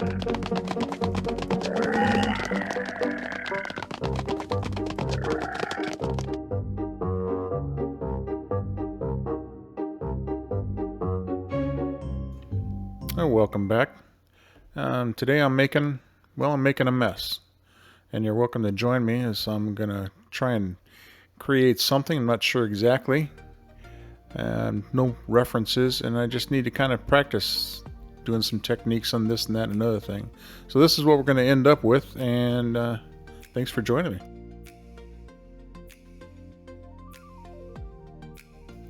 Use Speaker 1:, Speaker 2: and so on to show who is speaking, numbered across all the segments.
Speaker 1: Oh, welcome back. Today I'm making a mess. And you're welcome to join me as I'm going to try and create something. I'm not sure exactly. No references, and I just need to kind of practice doing some techniques on this and that and another thing. So this is what we're going to end up with, and thanks for joining me.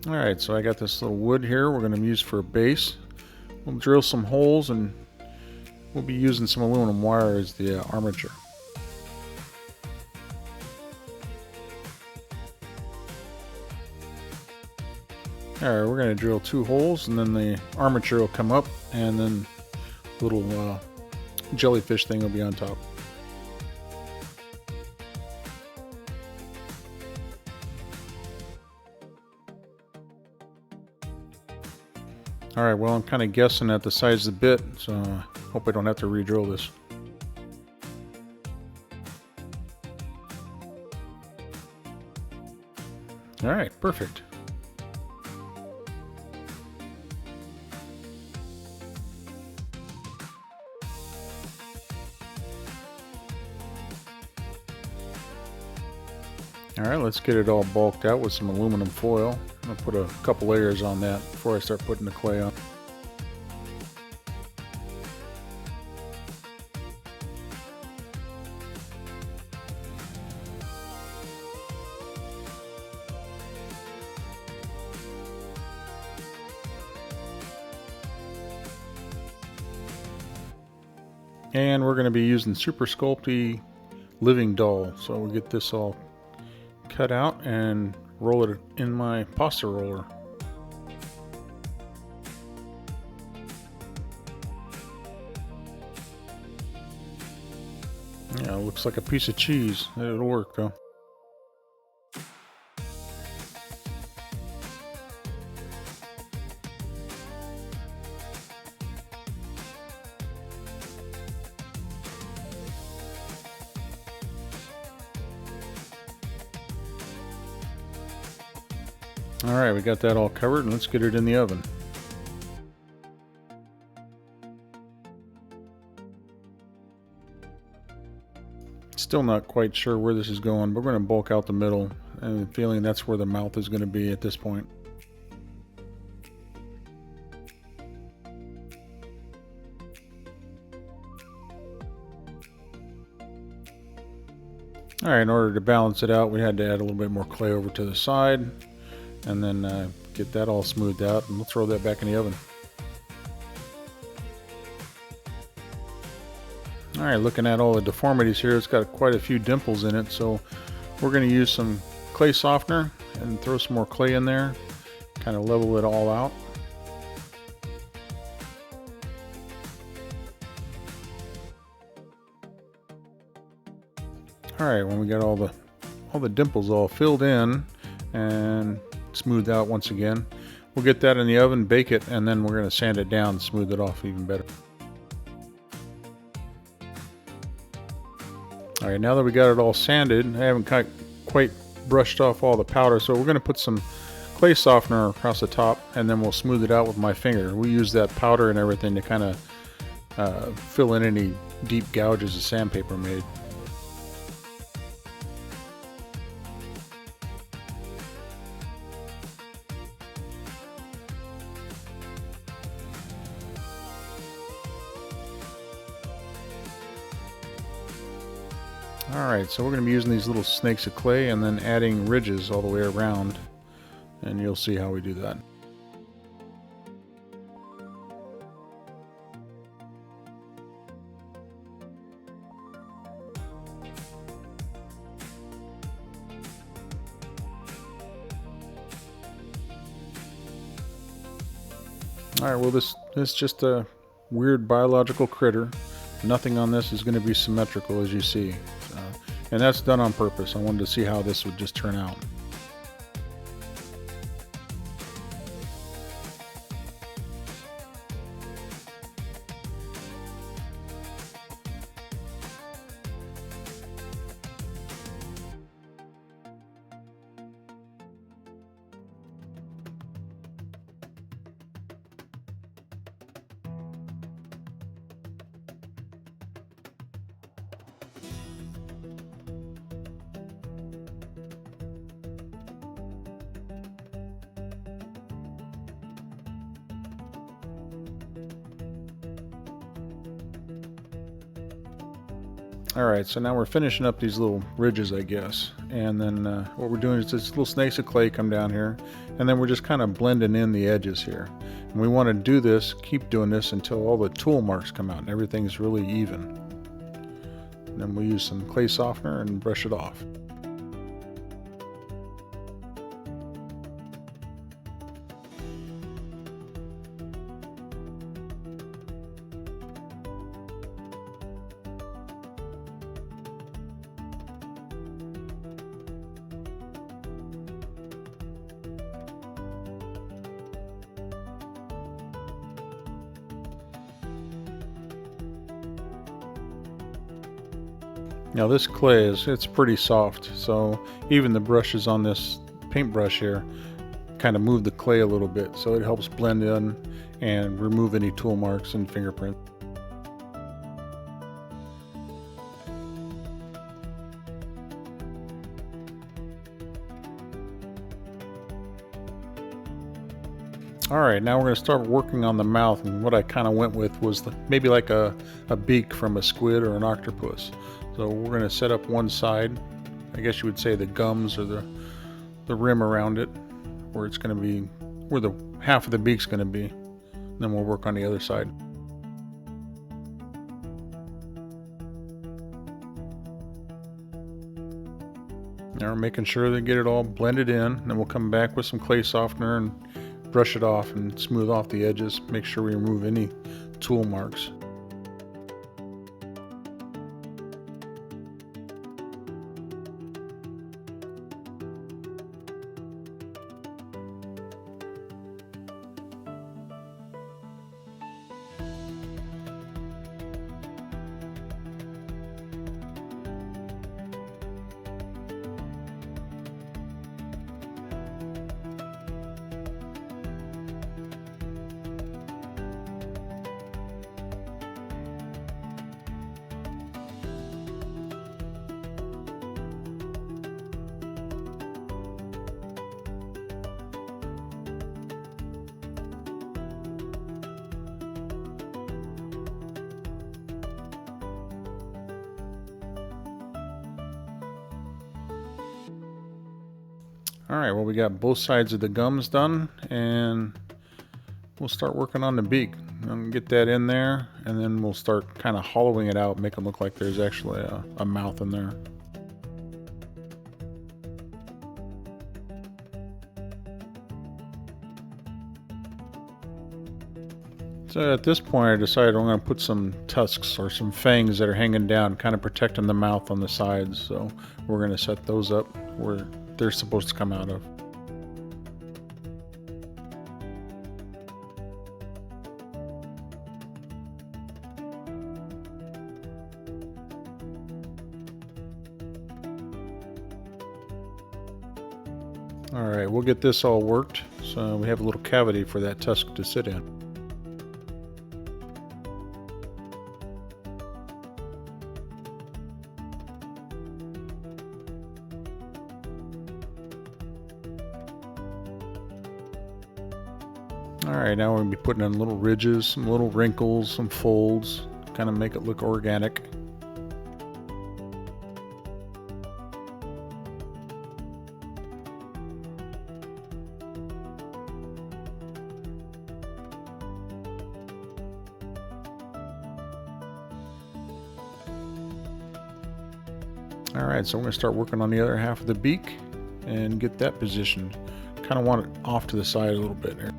Speaker 1: Alright, so I got this little wood here we're going to use for a base. We'll drill some holes, and we'll be using some aluminum wire as the armature. Alright, we're going to drill 2 holes, and then the armature will come up, and then the little jellyfish thing will be on top. Alright, well, I'm kind of guessing at the size of the bit, so I hope I don't have to re-drill this. Alright, perfect. Alright, let's get it all bulked out with some aluminum foil. I'm going to put a couple layers on that before I start putting the clay on. And we're going to be using Super Sculpty Living Doll. So we'll get this all cut out and roll it in my pasta roller. Yeah, it looks like a piece of cheese. It'll work though. Alright, we got that all covered, and let's get it in the oven. Still not quite sure where this is going, but we're going to bulk out the middle, and I'm feeling that's where the mouth is going to be at this point. Alright, in order to balance it out, we had to add a little bit more clay over to the side, and then get that all smoothed out, and we'll throw that back in the oven. Alright, looking at all the deformities here, it's got quite a few dimples in it, so we're going to use some clay softener and throw some more clay in there, kind of level it all out. Alright, when we got all the dimples all filled in and smoothed out once again, we'll get that in the oven, bake it, and then we're going to sand it down and smooth it off even better. Alright, now that we got it all sanded, I haven't quite brushed off all the powder, so we're going to put some clay softener across the top, and then we'll smooth it out with my finger. We use that powder and everything to kind of fill in any deep gouges the sandpaper made. Alright, so we're going to be using these little snakes of clay and then adding ridges all the way around, and you'll see how we do that. Alright, well this is just a weird biological critter. Nothing on this is going to be symmetrical, as you see. And that's done on purpose. I wanted to see how this would just turn out. Alright, so now we're finishing up these little ridges, I guess. And then what we're doing is just little snakes of clay come down here. And then we're just kind of blending in the edges here. And we want to do this, keep doing this until all the tool marks come out and everything's really even. And then we'll use some clay softener and brush it off. Now this clay it's pretty soft, so even the brushes on this paintbrush here kind of move the clay a little bit, so it helps blend in and remove any tool marks and fingerprints. Alright, now we're going to start working on the mouth, and what I kind of went with was maybe like a beak from a squid or an octopus. So we're going to set up one side, I guess you would say the gums or the rim around it, where it's going to be, where the half of the beak's going to be. Then we'll work on the other side. Now we're making sure to get it all blended in, then we'll come back with some clay softener and brush it off and smooth off the edges. Make sure we remove any tool marks. Alright, well, we got both sides of the gums done, and we'll start working on the beak. Get that in there, and then we'll start kind of hollowing it out, make it look like there's actually a mouth in there. So at this point I decided I'm going to put some tusks or some fangs that are hanging down, kind of protecting the mouth on the sides. So we're going to set those up where they're supposed to come out of. Alright, we'll get this all worked so we have a little cavity for that tusk to sit in. Alright, now we're going to be putting in little ridges, some little wrinkles, some folds, kind of make it look organic. Alright, so we're going to start working on the other half of the beak and get that positioned. Kind of want it off to the side a little bit here.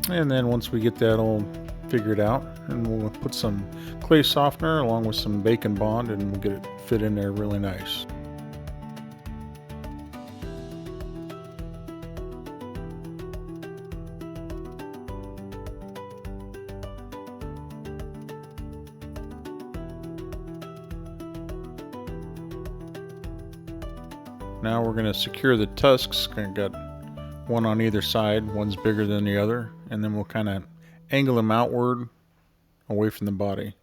Speaker 1: And then once we get that all figured out, and we'll put some clay softener along with some bacon bond, and we'll get it fit in there really nice. Now we're going to secure the tusks. Got one on either side, one's bigger than the other, and then we'll kind of angle them outward away from the body.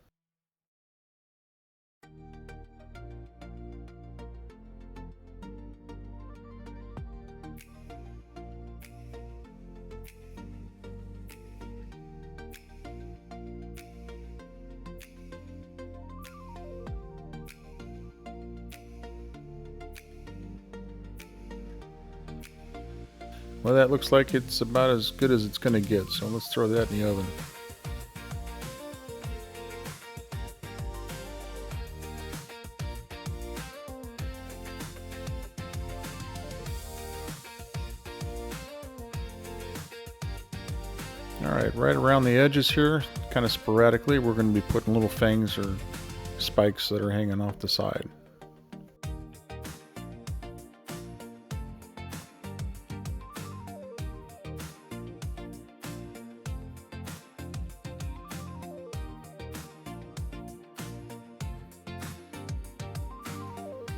Speaker 1: Well, that looks like it's about as good as it's going to get, so let's throw that in the oven. Alright, right around the edges here, kind of sporadically, we're going to be putting little fangs or spikes that are hanging off the side.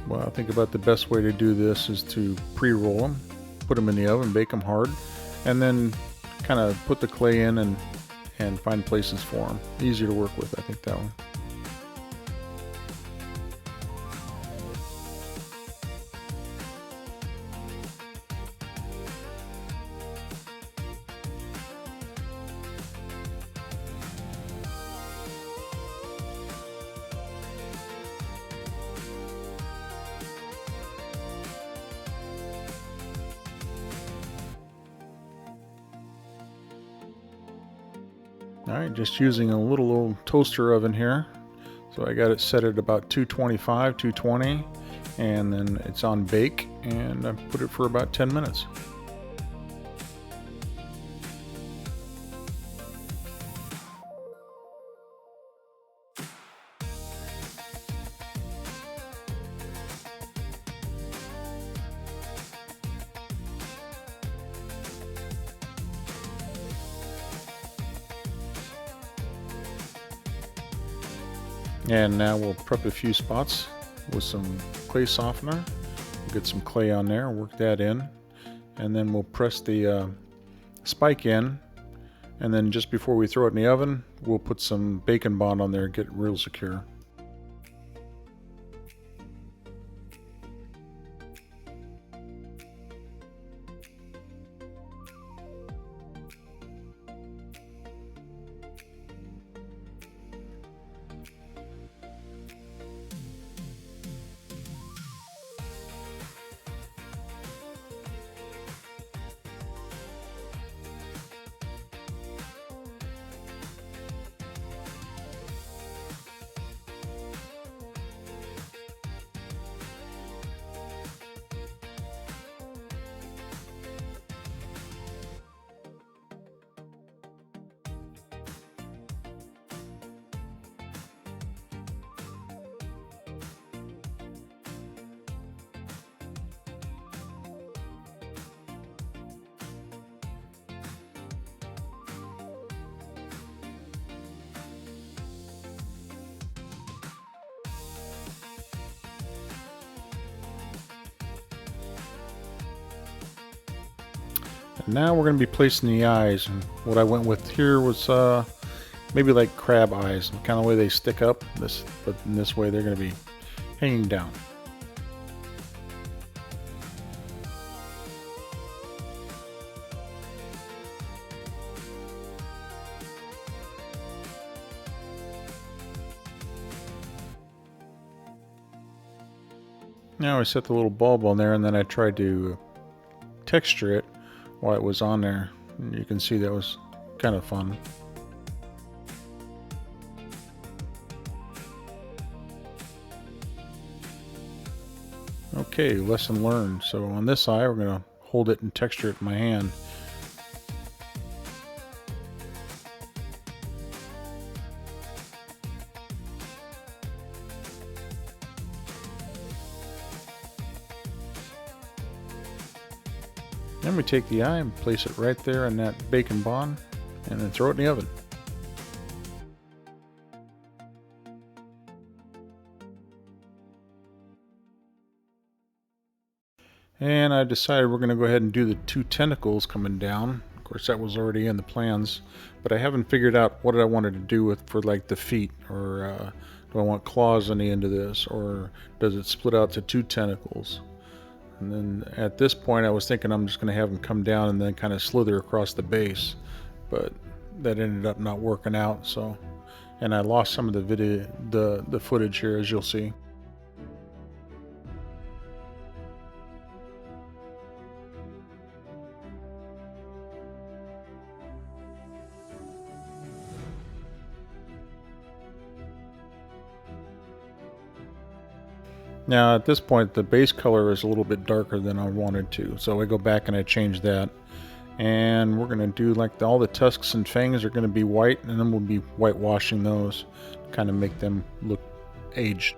Speaker 1: Well, I think about the best way to do this is to pre-roll them, put them in the oven, bake them hard, and then kind of put the clay in and find places for them. Easier to work with, I think, that one. Alright, just using a little old toaster oven here. So I got it set at about 225, 220, and then it's on bake, and I put it for about 10 minutes. And now we'll prep a few spots with some clay softener. Get some clay on there, work that in, and then we'll press the spike in, and then just before we throw it in the oven, we'll put some bacon bond on there, get it real secure. Now we're going to be placing the eyes, and what I went with here was maybe like crab eyes, the kind of way they stick up, but in this way they're going to be hanging down. Now I set the little bulb on there, and then I tried to texture it while it was on there. And you can see that was kind of fun. Okay, lesson learned. So on this eye, we're going to hold it and texture it in my hand. Then we take the eye and place it right there in that bacon bond and then throw it in the oven. And I decided we're going to go ahead and do the 2 tentacles coming down. Of course, that was already in the plans, but I haven't figured out what I wanted to do with for like the feet, or do I want claws on the end of this, or does it split out to 2 tentacles? And then at this point I was thinking I'm just going to have them come down and then kind of slither across the base, but that ended up not working out. So, and I lost some of the footage here, as you'll see. Now at this point the base color is a little bit darker than I wanted to, so I go back and I change that. And we're going to do like all the tusks and fangs are going to be white, and then we'll be whitewashing those, kind of make them look aged.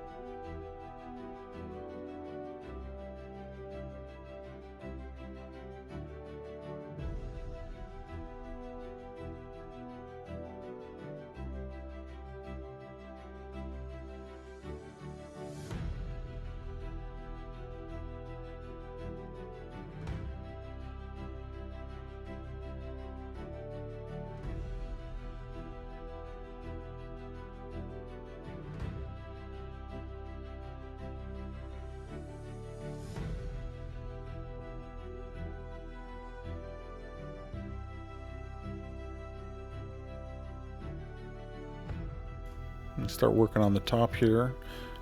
Speaker 1: And start working on the top here.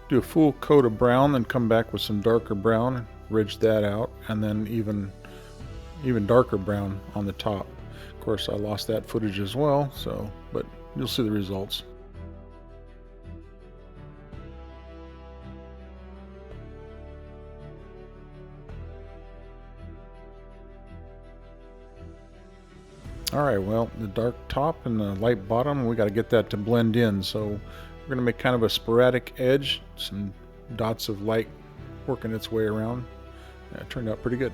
Speaker 1: Do a full coat of brown, then come back with some darker brown, ridge that out, and then even darker brown on the top. Of course, I lost that footage as well, so but you'll see the results. Alright, well, the dark top and the light bottom, we got to get that to blend in, so we're going to make kind of a sporadic edge, some dots of light working its way around. It turned out pretty good.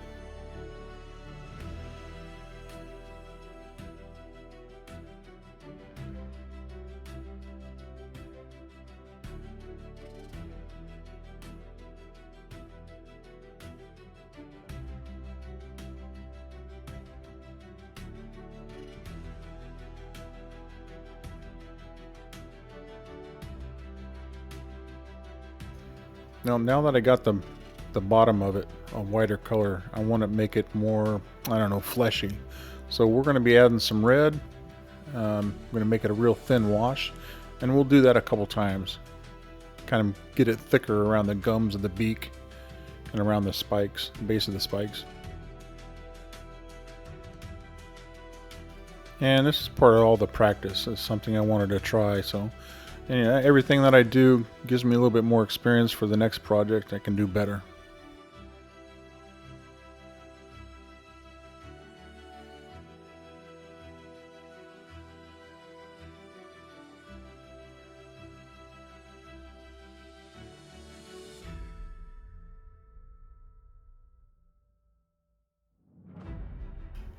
Speaker 1: Now that I got the bottom of it a whiter color, I want to make it more, I don't know, fleshy. So we're going to be adding some red. I'm going to make it a real thin wash, and we'll do that a couple times. Kind of get it thicker around the gums of the beak and around the spikes, the base of the spikes. And this is part of all the practice. It's something I wanted to try, so everything that I do gives me a little bit more experience for the next project. I can do better.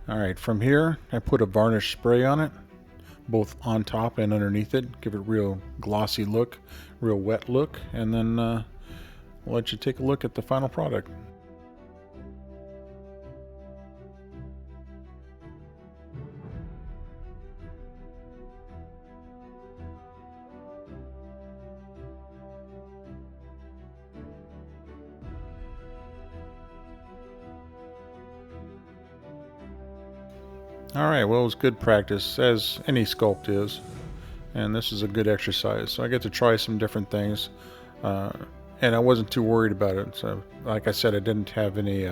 Speaker 1: Alright, from here I put a varnish spray on it, both on top and underneath it. Give it a real glossy look, real wet look, and then we'll let you take a look at the final product. Alright, well, it was good practice, as any sculpt is, and this is a good exercise. So I get to try some different things, and I wasn't too worried about it. So like I said, I didn't have any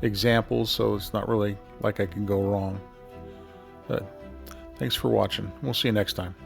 Speaker 1: examples, so it's not really like I can go wrong. But thanks for watching. We'll see you next time.